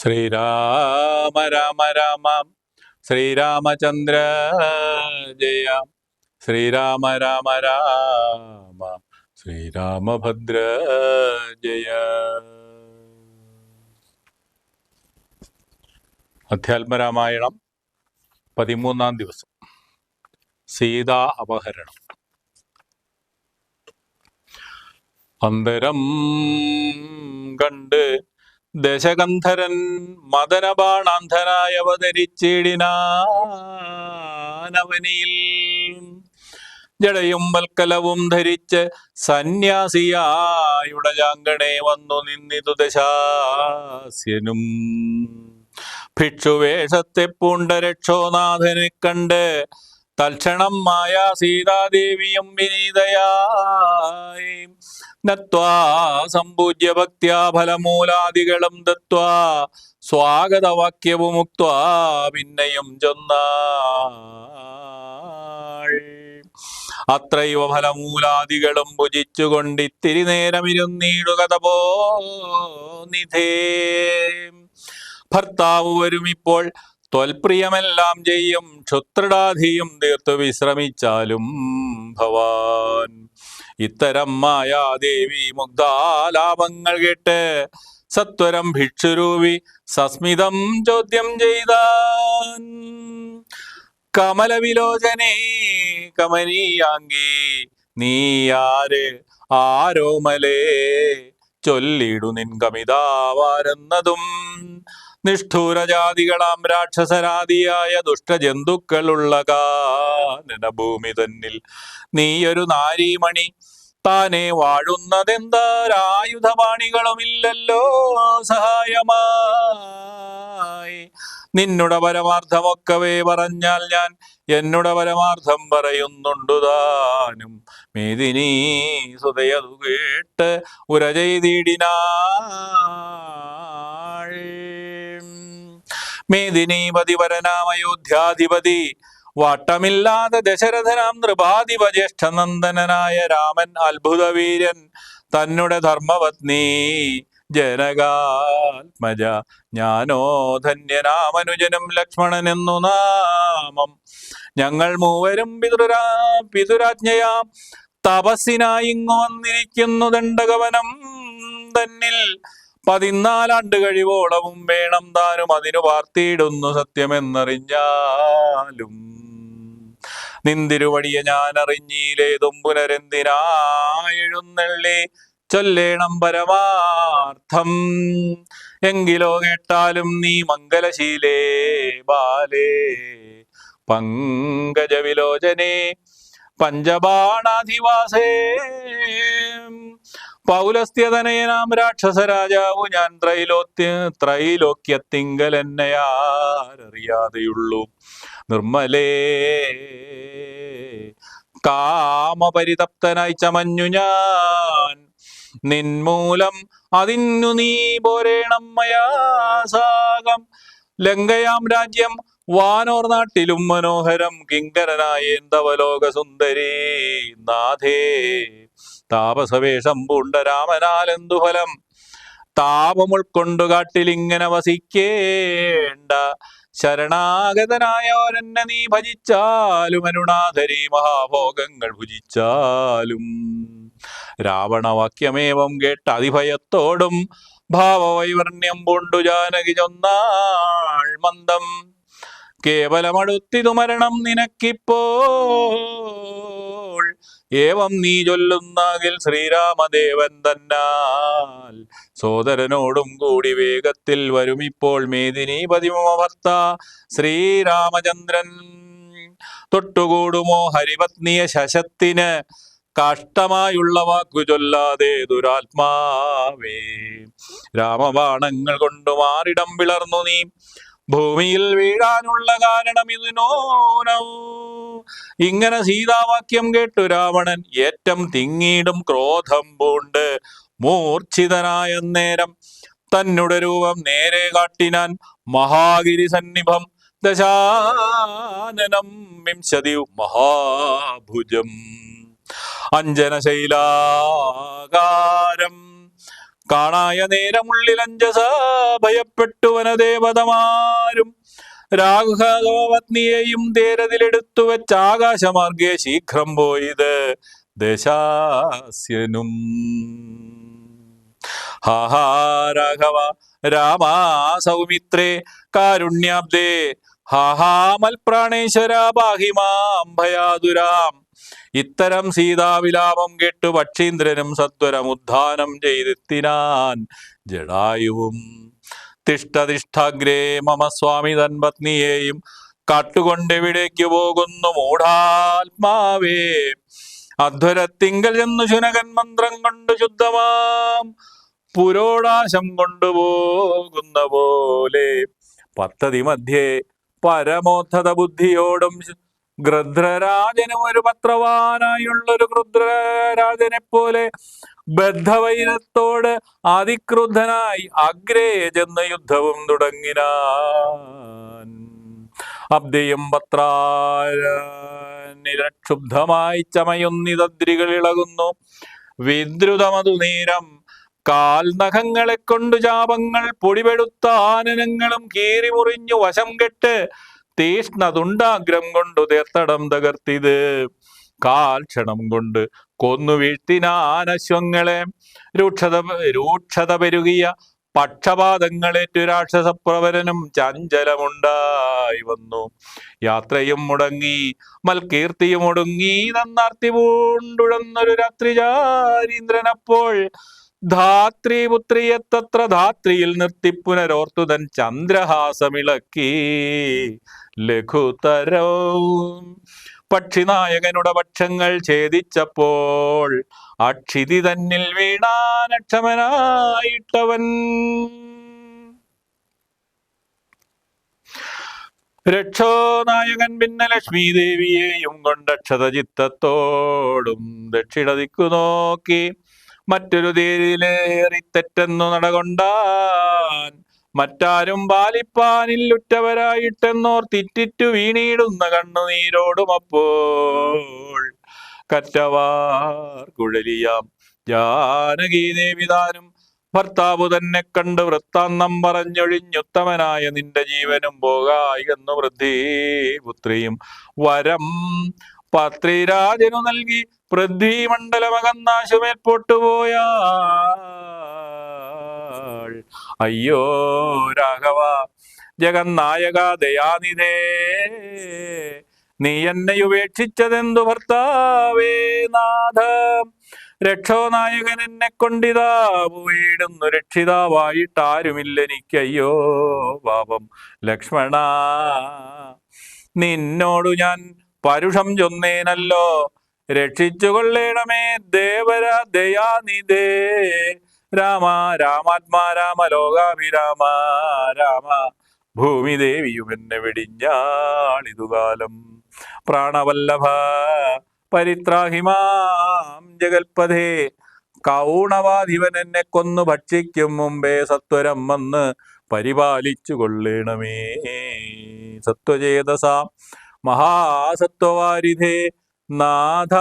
ശ്രീരാമ രാമ രാമ ശ്രീരാമചന്ദ്ര ജയ ശ്രീരാമ രാമ രാമ ശ്രീരാമഭദ്ര ജയ. അധ്യാത്മരാമായണം 13-ാം ദിവസം. സീതാ അപഹരണം. അന്തരം കണ്ട് ദശകന്ധരൻ മദനബാണാന്ധനായി അവതരിച്ചിടിനാനവനിയിൽ. ജടയും വൽക്കലവും ധരിച്ച് സന്യാസിയായുടജാങ്കണേ വന്നു നിന്നിതു ദശാസ്യനും. ഭിക്ഷുവേഷത്തെ പൂണ്ട രക്ഷോനാഥനെ കണ്ട് തൽക്ഷണം മായാ സീതാദേവിയും വിനീതയായി നത്വാ സമ്പൂജ്യ ഭക്ത്യാ ഫലമൂലാദികളും ദത്വാ സ്വാഗതവാക്യവും ഉക്ത്വാ പിന്നെയും ചൊന്നാൾ. അത്രൈവ ഫലമൂലാദികളും ഭുജിച്ചുകൊണ്ടിത്തിരി നേരം ഇരുന്നീടുക തപോ നിധേ. ഭർത്താവ് വരും ഇപ്പോൾ ത്വൽപ്രിയമെല്ലാം ചെയ്യും ക്ഷുത്രിടാധിയും തീർത്തു വിശ്രമിച്ചാലും ഭവാൻ. ഇത്തരം മായാദേവി മുഗ്ധാലാപങ്ങൾ കേട്ട് സത്വരം ഭിക്ഷുരൂപി സസ്മിതം ചോദ്യം ചെയ്താൻ. കമലവിലോചനേ കമനീയാങ്കി നീ ആര് ആരോമലേ ചൊല്ലിടു നിൻ കമിതാവാരെന്നതും. നിഷ്ഠൂരജാതികളാം രാക്ഷസരാദിയായ ദുഷ്ടജന്തുക്കളുള്ള കാനനഭൂമി തന്നിൽ നീയൊരു നാരീമണി താനെ വാഴുന്നതെന്താരായുധപാണികളുമില്ലല്ലോ സഹായമായി. നിന്നുടെ പരമാർത്ഥമൊക്കവേ പറഞ്ഞാൽ ഞാൻ എന്നുടെ പരമാർത്ഥം പറയുന്നുണ്ടു താനും. മേദിനീ സുതയതു കേട്ട് ഉര ചെയ്തിടിനാൾ. മേദിനീപതി വരനാമയോധ്യാധിപതി വട്ടമില്ലാതെ ദശരഥനാം നൃപാധിപ ജ്യേഷ്ഠനന്ദനായ രാമൻ അത്ഭുതവീര്യൻ തന്നുടെ ധർമ്മപത്നി ജനകാത്മജ ഞാനോ ധന്യനാമനുജനും ലക്ഷ്മണൻ എന്നു നാമം. ഞങ്ങൾ മൂവരും പിതുരാജ്ഞയാം തപസ്സിനായി ഇങ്ങു വന്നിരിക്കുന്നു ദണ്ഡകവനം തന്നിൽ. 14 കഴിവോളവും വേണം താനും അതിനു പാർത്തിയിടുന്നു സത്യമെന്നറിഞ്ഞാലും. നിന്തിരുവടിയെ ഞാൻ അറിഞ്ഞീലേതും പുനരെന്തിനായെഴുന്നള്ളി ചൊല്ലേണം പരമാർത്ഥം. എങ്കിലോ കേട്ടാലും നീ മംഗലശീലേ ബാലേ പങ്കജവിലോചനേ പഞ്ചബാണാധിവാസേ. പൗലസ്ത്യതനയനാം രാക്ഷസരാജാവു ഞാൻ ത്രൈലോക്യത്തിങ്കൽ എന്നയാരറിയാതെയുള്ളൂ നിർമ്മലേ. കാമപരിതപ്തനായി ചമഞ്ഞു ഞാൻ നിൻമൂലം അതിന്നു നീ പോരേണം മയാസാകം. ലങ്കയാം രാജ്യം വാനോർ നാട്ടിലും മനോഹരം കിങ്കരനായ എന്തവലോകസുന്ദരീ നാഥേ. താപസവേഷം പൂണ്ട രാമനാലെന്തു ഫലം താപം ഉൾക്കൊണ്ടു കാട്ടിലിങ്ങനെ വസിക്കേണ്ട. ശരണാഗതനായോരെന്നെ നീ ഭജിച്ചാലും അരുണാധരി മഹാഭോഗങ്ങൾ ഭുജിച്ചാലും. രാവണവാക്യമേവം കേട്ട അതിഭയത്തോടും ഭാവവൈവർണ്യം പൂണ്ടു ജാനകി ചൊന്നാൾ മന്ദം. കേവലമടുത്തിതു മരണം നിനക്കിപ്പോൾ ഏവം നീ ചൊല്ലുന്നാകിൽ ശ്രീരാമദേവൻ തന്നാൽ സോദരനോടും കൂടി വേഗത്തിൽ വരുമിപ്പോൾ മേദിനീപതി മമ ഭർത്ത ശ്രീരാമചന്ദ്രൻ. തൊട്ടുകൂടുമോ ഹരിപത്നിയെ ശശത്തിന് കഷ്ടമായുള്ള വാക്കു ചൊല്ലാതെ ദുരാത്മാവേ. രാമബാണങ്ങൾ കൊണ്ടു മാറിടം പിളർന്നു നീ ഭൂമിയിൽ വീഴാനുള്ള കാരണം ഇതിനോനോ. ഇങ്ങനെ സീതാവാക്യം കേട്ടു രാവണൻ ഏറ്റം തിങ്ങീടും ക്രോധം പൂണ്ട് മൂർച്ഛിതനായ നേരം തന്നുടെ രൂപം നേരെ കാട്ടിനാൻ മഹാഗിരി സന്നിഭം ദശാനനം വിംശതി മഹാഭുജം. അഞ്ജനശൈലാകാരം കാണായ നേരമുള്ളിലഞ്ചസ ഭയപ്പെട്ടു വനദേവതമാരും രാഘവപത്നിയെയും തേരതിലെടുത്തു വെച്ച് ആകാശമാർഗെ ശീഘ്രം പോയത് ദശാസ്യനും. ഹാഹാ രാഘവ രാമാ സൗമിത്രേ കാരുണ്യാബ്ദേ ഹാഹാ മൽപ്രാണേശ്വര പാഹിമാം ഭയാതുരാം. ഇത്തരം സീതാവിലാപം കേട്ടു പക്ഷീന്ദ്രനും സത്വരം ഉദ്ധാനം ചെയ്തെത്തിനാൻ ജടായുവും. തിഷ്ഠതിഷ്ഠാഗ്രേ മമ സ്വാമി തൻ പത്നിയെയും കാട്ടുകൊണ്ടെവിടേക്കു പോകുന്നു മൂഢാത്മാവേ. അധ്വരത്തിങ്കൽ ചെന്നു ശുനകൻ മന്ത്രം കൊണ്ട് ശുദ്ധമാം പുരോടാശം കൊണ്ടുപോകുന്ന പോലെ പദ്ധതി മധ്യേ പരമോദ്ധത ബുദ്ധിയോടും ഗൃധ്രരാജനും ഒരു പത്രവാനായുള്ളൊരു ഗൃധ്രരാജനെ പോലെ ബദ്ധവൈരത്തോട് അതിക്രുദ്ധനായി അഗ്രേ ചെന്ന് യുദ്ധവും തുടങ്ങിനാൻ. അബ്ദിയും പത്രാനിരക്ഷുബ്ധമായി ചമയുന്നിതദ്രികൾ ഇളകുന്നു. വിദ്രുതമതു നേരം കാൽനഖങ്ങളെ കൊണ്ട് ചാപങ്ങൾ പൊടിപെടുത്ത ആനനങ്ങളും കീറി മുറിഞ്ഞു വശം കെട്ട് തീഷ്ണതുണ്ടാഗ്രം കൊണ്ടു തേർത്തടം തകർത്തിത്. കാൽക്ഷണം കൊണ്ട് കൊന്നു വീഴ്ത്തിനാനശ്വങ്ങളെ. രൂക്ഷത പെരുകിയ പക്ഷപാതങ്ങളേറ്റു രാക്ഷസപ്രവരനും ചഞ്ചലമുണ്ടായി വന്നു. യാത്രയും മുടങ്ങി മൽകീർത്തിയും ഒടുങ്ങി നന്നാർത്തി പൂണ്ടുഴന്നൊരു രാത്രിചാരീന്ദ്രനപ്പോൾ ധാത്രിപുത്രിയെത്തത്ര ധാത്രിയിൽ നിർത്തി പുനരോർത്തു തൻ ചന്ദ്രഹാസമിളക്കി ലഘുതരവും. പക്ഷിനായകനുടെ പക്ഷങ്ങൾ ഛേദിച്ചപ്പോൾ അക്ഷിതി തന്നിൽ വീണാനക്ഷമനായിട്ടവൻ. രക്ഷോനായകൻ പിന്നെ ലക്ഷ്മീദേവിയെയും കൊണ്ടക്ഷതചിത്തത്തോടും ദക്ഷിണ ദിക്കു നോക്കി മറ്റൊരു തേരിലേറി തെറ്റെന്നു നടകൊണ്ടാൻ. മറ്റാരും പാലിപ്പാനില്ലുറ്റവരായിട്ടെന്നോർത്തിറ്റിറ്റു വീണിടുന്ന കണ്ണുനീരോടും അപ്പോൾ കറ്റവാർ കുഴലിയാം ജാനകീദേവിതാനും ഭർത്താവു തന്നെ കണ്ട് വൃത്താന്തം പറഞ്ഞൊഴിഞ്ഞുത്തമനായ നിന്റെ ജീവനും പോകായി എന്നു പൃഥ്വീപുത്രിയും വരം പത്രിരാജനു നൽകി പൃഥ്വീമണ്ഡലമകന്നാശുമേൽ പൊട്ടുപോയാൾ. അയ്യോ രാഘവ ജഗന്നായക ദയാനിധേ, നീ എന്നെ ഉപേക്ഷിച്ചതെന്തു ഭർത്താവേ നാഥ. രക്ഷോനായകൻ എന്നെ കൊണ്ടിതാ പോയിടുന്നു, രക്ഷിതാവായിട്ടാരുമില്ലെനിക്കയ്യോ പാപം ലക്ഷ്മണ. നിന്നോടു ഞാൻ പരുഷം ചൊന്നേനല്ലോ, രക്ഷിച്ചു കൊള്ളേണമേ ദേവര ദയാനിധേ. രാമ രാമാത്മാ രാമ ലോകാഭിരാമ രാമ ഭൂമിദേവിയും എന്നെ വെടിഞ്ഞാളിതുകാലം. പ്രാണവല്ലഭ പരിത്രാഹിമാം ജഗൽപഥേ, കൗണവാധിപൻ എന്നെ കൊന്നു ഭക്ഷിക്കും മുമ്പേ സത്വരം വന്ന് പരിപാലിച്ചു കൊള്ളേണമേ. സത്വചേതസ മഹാസത്വവാരിധേ നാഥ.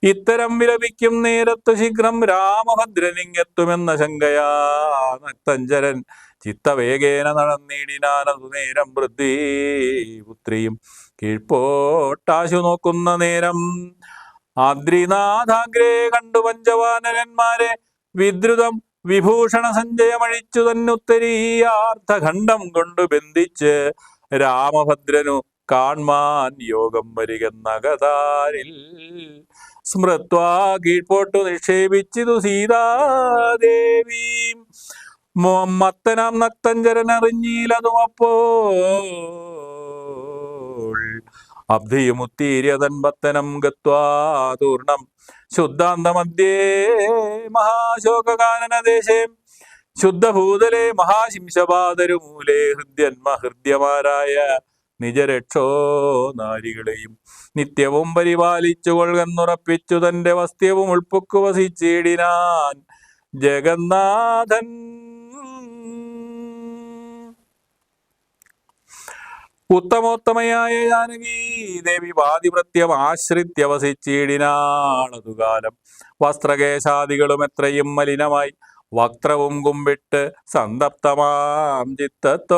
ഇത്തരം വിലപിക്കും നേരത്തു ശീഘ്രം രാമഭദ്രനിങ്ങെത്തുമെന്ന ശങ്കയാ നക്തഞ്ചരൻ ചിത്തവേഗേന നടന്നിടിനാനതു നേരം പൃഥ്വീപുത്രിയും കീഴ്പോട്ടാശു നോക്കുന്ന നേരം ആദ്രിനാഥാഗ്രേ കണ്ടു പഞ്ചവാനരന്മാരെ വിദ്രുതം വിഭൂഷണ സഞ്ജയമഴിച്ചു തന്നുത്തരീയാർത്ഥഖണ്ഡം കൊണ്ടു ബന്ധിച്ച് രാമഭദ്രനു കാൺമാൻ യോഗം വരികെന്നകതാരിൽ സ്മൃത്വാ കീഴ്പോട്ടു നിക്ഷേപിച്ചിതു സീതാദേവി. മത്തനാം നക്തഞ്ചരൻ അറിഞ്ഞീലതുമപ്പോൾ അബ്ധിയുമുത്തീര്യതൻ പത്തനം ഗത്വാ തൂർണം ശുദ്ധാന്തമധ്യേ മഹാശോകാനനദേശേ ശുദ്ധഭൂതലേ മഹാശിംശപാതരുമൂലേ ഹൃദ്യന്മഹൃദ്യമാരായ നിജരക്ഷോ നാരികളെയും നിത്യവും പരിപാലിച്ചു കൊള്ളുന്നുറപ്പിച്ചു തന്റെ വസ്ത്യവും ഉൾപ്പൊക്കു വസിച്ചിടിനാൻ ജഗന്നാഥൻ. ഉത്തമോത്തമയായ ജാനകി ദേവി പാതിവൃത്യം ആശ്രിത്യ വസിച്ചിടിനാളതു കാലം. വസ്ത്രകേശാദികളും എത്രയും മലിനമായി വക്ത്രവും കുമ്പിട്ട് സന്തപ്തമാം ചിത്തത്തോടും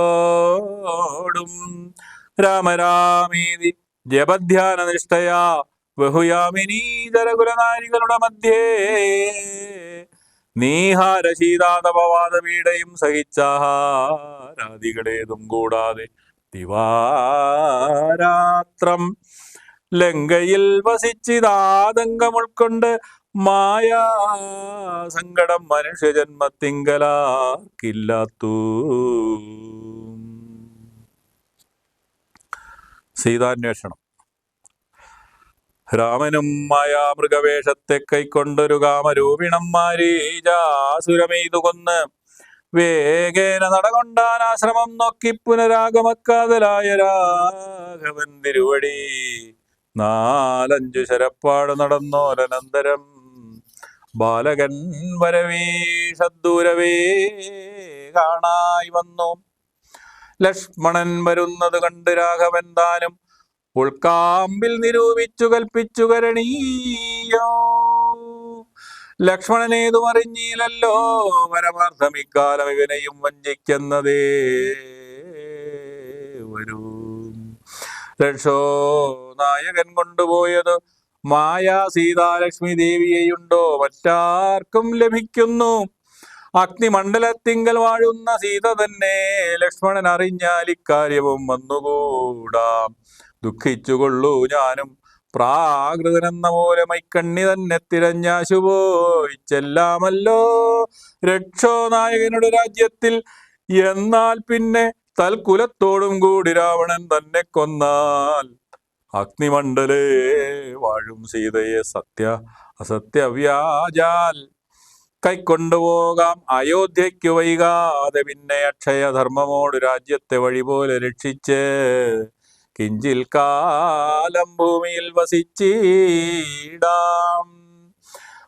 രാമരാമേതി ജപധ്യാന നിഷ്ഠയാ ബഹുയാമിനീ ജരകുലനാരികളുടെ മധ്യേ നീഹാര ശീതാതപവാദപീഠയും സഹിച്ചാഹാരാദികളേതും കൂടാതെ ദിവാരാത്രം ലങ്കയിൽ വസിച്ചിതാതങ്കം ഉൾക്കൊണ്ട് മായാ സങ്കടം മനുഷ്യജന്മത്തിങ്കലാക്കില്ലാത്തു. സീതാന്വേഷണം. രാമനും മായാമൃഗവേഷത്തെ കൈക്കൊണ്ടൊരു കാമരൂപിണം മാരീചാസുരമെയ്തു കൊന്ന് വേഗേന നടകൊണ്ടാൻ ആശ്രമം നോക്കി പുനരാഗമക്കാതലായ രാഘവൻ തിരുവടി 4-5 ശരപ്പാട് നടന്നോരനന്തരം ബാലകൻ വരവീഷദ്ദൂരവേ കാണായി വന്നു. ലക്ഷ്മണൻ വരുന്നത് കണ്ട് രാഘവൻ താനും ഉൾക്കാമ്പിൽ നിരൂപിച്ചു കൽപ്പിച്ചു കരണീയോ. ലക്ഷ്മണനേതും അറിഞ്ഞില്ലല്ലോ പരമാർത്ഥം ഇക്കാലം ഇവനെയും വഞ്ചിക്കുന്നതേ വരൂ. രക്ഷോ നായകൻ കൊണ്ടുപോയത് മായാ സീതാലക്ഷ്മി ദേവിയെയുണ്ടോ മറ്റാർക്കും ലഭിക്കുന്നു. അഗ്നിമണ്ഡലത്തിങ്കൽ വാഴുന്ന സീത തന്നെ ലക്ഷ്മണൻ അറിഞ്ഞാൽ ഇക്കാര്യവും വന്നുകൂടാം. ദുഃഖിച്ചുകൊള്ളൂ ഞാനും പ്രാകൃതനെന്ന പോലെ മൈക്കണ്ണി തന്നെ തിരഞ്ഞാശുപോയി ചെല്ലാമല്ലോ രക്ഷോ നായകനുടെ രാജ്യത്തിൽ. എന്നാൽ പിന്നെ തൽക്കുലത്തോടും കൂടി രാവണൻ തന്നെ കൊന്നാൽ അഗ്നിമണ്ഡലേ വാഴും സീതയെ അസത്യവ്യാജാൽ കൈക്കൊണ്ടുപോകാം അയോധ്യയ്ക്കു വൈകാതെ. പിന്നെ അക്ഷയധർമ്മമോട് രാജ്യത്തെ വഴി പോലെ രക്ഷിച്ച് കിഞ്ചിൽ കാലം ഭൂമിയിൽ വസിച്ചിടാം.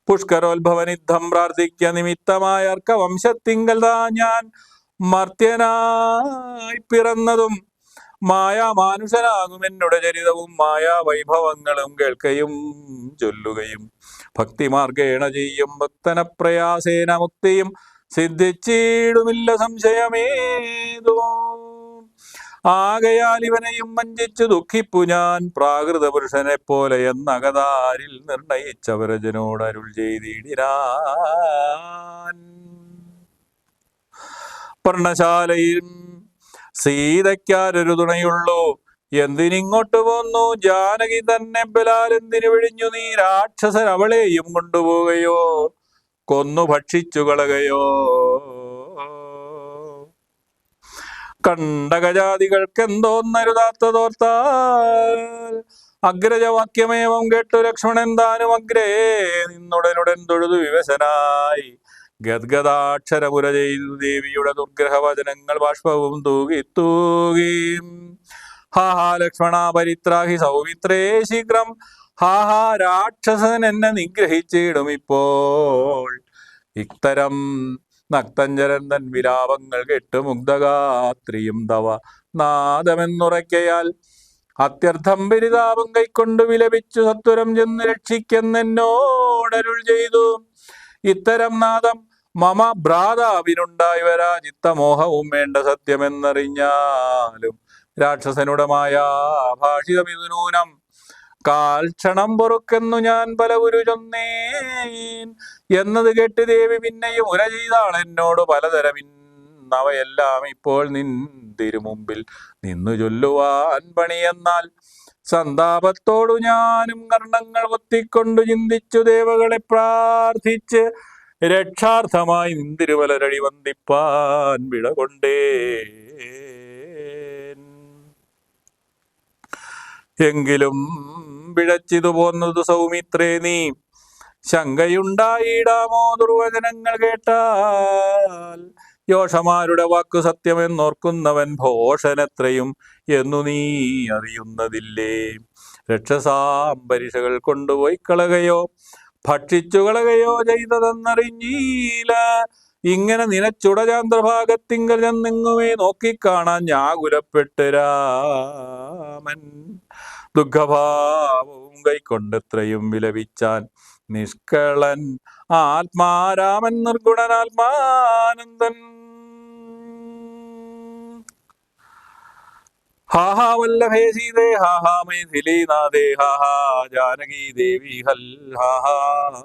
പുഷ്കരോത്ഭവനിദ്ധം പ്രാർത്ഥിക്ക നിമിത്തമായ അർക്കവംശത്തിങ്കൽ ഞാൻ മർത്യനായി പിറന്നതും മായാമാനുഷനാകും. എന്നുടെ ചരിതവും മായാ വൈഭവങ്ങളും കേൾക്കയും ചൊല്ലുകയും ഭക്തിമാർഗേണ ചെയ്യും ഭക്തന പ്രയാസേന മുക്തിയും സിദ്ധിച്ചിടുമില്ല സംശയമേതോ. ആകയാൽ ഇവനെയും വഞ്ചിച്ചു ദുഃഖിപ്പു ഞാൻ പ്രാകൃത പുരുഷനെ പോലെ എന്നകതാരിൽ നിർണയിച്ചവരജനോട് അരുൾ ചെയ്തിടിനാൻ. പർണശാലയിൽ സീതയ്ക്കാരൊരു തുണയുള്ളൂ. എന്തിനിങ്ങോട്ട് പോന്നു ജാനകി തന്നെ ബലാൽ എന്തിനു വിഴിഞ്ഞു നീ രാക്ഷസൻ അവളെയും കൊണ്ടുപോവുകയോ കൊന്നു ഭക്ഷിച്ചു കളകയോ. കണ്ടകജാതികൾക്കെന്തോന്നരുതാത്തതോർത്താൽ അഗ്രജവാക്യമേവം കേട്ടു ലക്ഷ്മണൻ താനും അഗ്രേ നിന്നുടനുടൻ തൊഴുതു വിവശനായി ഗദ്ഗദാക്ഷരപുര ചെയ്തു ദേവിയുടെ ദുർഗ്രഹവചനങ്ങൾ ബാഷ്പവും തൂകി ഹാഹാ ലക്ഷ്മണ പരിത്രാഹി സൗമിത്രേ ശീഘ്രം. ഹാഹാ രാക്ഷസൻ എന്നെ നിഗ്രഹിച്ചിടും ഇപ്പോൾ. ഇത്തരം നക്തഞ്ചരന്തൻ വിലാപങ്ങൾ കേട്ട് മുഗ്ധഗാത്രിയും തവ നാദമെന്നുറയ്ക്കയാൽ അത്യർത്ഥം പരിതാപം കൈക്കൊണ്ടു വിലപിച്ചു സത്വരം ചെന്ന് രക്ഷിക്കെന്നോടരുൾ ചെയ്തു. ഇത്തരം നാദം മമ ഭ്രാതാവിനുണ്ടായി വരാ ചിത്തമോഹവും വേണ്ട സത്യമെന്നറിഞ്ഞാലും രാക്ഷസനുടെ മായാഭാഷിതമിതു നൂനം. കാൽക്ഷണം പൊറുക്കെന്നു ഞാൻ പലവുരു ചൊന്നേൻ എന്നത് കേട്ട് ദേവി പിന്നെയും ഉര ചെയ്താൾ എന്നോട് പലതരം. ഇന്നവയെല്ലാം ഇപ്പോൾ നിന്തിരുമുമ്പിൽ നിന്നു ചൊല്ലുവാൻ പണിയെന്നാൽ സന്താപത്തോടു ഞാനും കർണങ്ങൾ ഒത്തിക്കൊണ്ടു ചിന്തിച്ചു ദേവകളെ പ്രാർത്ഥിച്ച് രക്ഷാർത്ഥമായി നിന്തിരുവലരടി വന്ദിപ്പാൻ വിടകൊണ്ടേ. എങ്കിലും പിഴച്ചിതു പോന്നത് സൗമിത്രേ നീ ശങ്കയുണ്ടായിടാമോ ദുർവചനങ്ങൾ കേട്ടാൽ. യോഷമാരുടെ വാക്കു സത്യമെന്നോർക്കുന്നവൻ ഭോഷനെത്രയും എന്നു നീ അറിയുന്നതില്ലേ. രക്ഷസാംബരിഷകൾ കൊണ്ടുപോയി കളകയോ ഭക്ഷിച്ചു കളകയോ ചെയ്തതെന്നറിഞ്ഞീല. ഇങ്ങനെ നിനച്ചുടചാന്ദ്രഭാഗത്തിങ്കൽ ചെന്നെങ്ങുമേ നോക്കിക്കാണാൻ ഞാകുലപ്പെട്ട് രാമൻ ദുഃഖഭാവവും കൈക്കൊണ്ടെത്രയും വിലപിച്ചാൻ നിഷ്കളൻ ആത്മാരാമൻ നിർഗുണനാത്മാനന്ദൻ. ഹാഹാ വല്ലഭേ സീതേ ഹാഹാ മൈഥിലീനാഥേ ഹാഹാ ജാനകീ ദേവി ഹൽ ഹാഹാ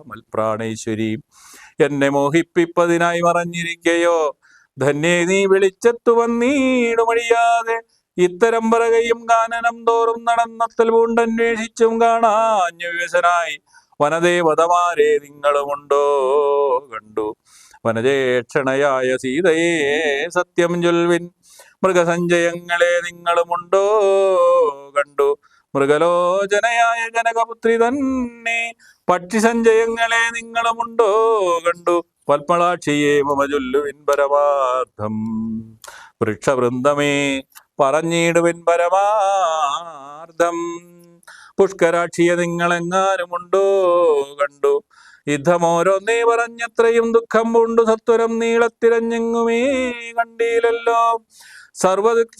മൽപ്രാണേശ്വരി. എന്നെ മോഹിപ്പിപ്പതിനായി മറഞ്ഞിരിക്കയോ ധന്യേ നീ വെളിച്ചത്തു വന്നീടുമഴിയാതെ. ഇത്തരം പറകയും കാനനം തോറും നടന്നത്തൽ പൂണ്ടന്വേഷിച്ചും കാണാഞ്ഞു വിവശനായി വനദേവതമാരെ നിങ്ങളുമുണ്ടോ കണ്ടു. വനജേക്ഷണയായ സീതയെ സത്യം ചൊൽവിൻ. മൃഗസഞ്ചയങ്ങളെ നിങ്ങളുമുണ്ടോ കണ്ടു. മൃഗലോചനയായ ജനകപുത്രി തന്നെ പക്ഷിസഞ്ചയങ്ങളെ നിങ്ങളുമുണ്ടോ കണ്ടു. പത്മളാക്ഷിയെ മമ ചൊല്ലുവിൻ പരമാർത്ഥം. വൃക്ഷവൃന്ദമേ പറഞ്ഞിടുവിൻ പരമാർത്ഥം. പുഷ്കരാക്ഷിയെ നിങ്ങളെങ്ങാനുമുണ്ടോ കണ്ടു. യുദ്ധമോരോന്നേ പറഞ്ഞത്രയും ദുഃഖം പൂണ്ടു സത്വരം നീളത്തിരഞ്ഞെങ്ങുമേ കണ്ടീലല്ലോ.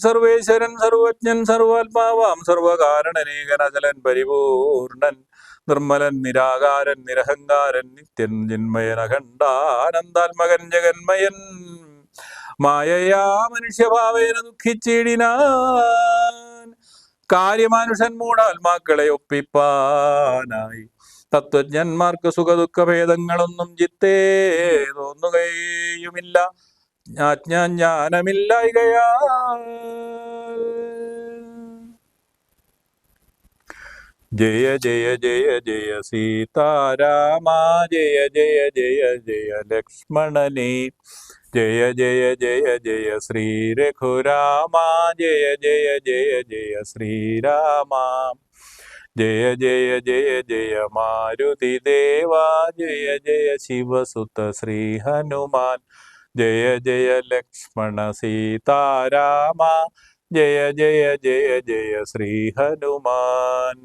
സർവേശ്വരൻ സർവജ്ഞൻ സർവാത്മാവാം സർവകാരണനേകൻ അചലൻ പരിപൂർണൻ നിർമ്മലൻ നിരാകാരൻ നിരഹങ്കാരൻ നിത്യൻ ചിന്മയൻ അഖണ്ഡാനന്ദാത്മകൻ ജഗന്മയൻ മായയാ മനുഷ്യഭാവേന ദുഃഖിച്ചിടിനാൻ. കാര്യമാനുഷൻ മൂടാത്മാക്കളെ ഒപ്പിപ്പാനായി തത്വജ്ഞന്മാർക്ക് സുഖദുഃഖഭേദങ്ങളൊന്നും ചിത്തേ തോന്നുകയുമില്ല. ജ്ഞാനമില്ലായികയാൽ. ജയ ജയ ജയ ജയ സീതാരാമ ജയ ജയ ജയ ജയ ലക്ഷ്മണനേ. ജയ ജയ ജയ ജയ ശ്രീ രഘുരാമ ജയ ജയ ജയ ജയ ശ്രീരാമ. ജയ ജയ ജയ ജയ മാരുതി ദേവാ ജയ ജയ ശിവസുത ശ്രീ ഹനുമാൻ. ജയ ജയ ലക്ഷ്മണ സീതാരാമ ജയ ജയ ജയ ജയ ശ്രീ ഹനുമാൻ.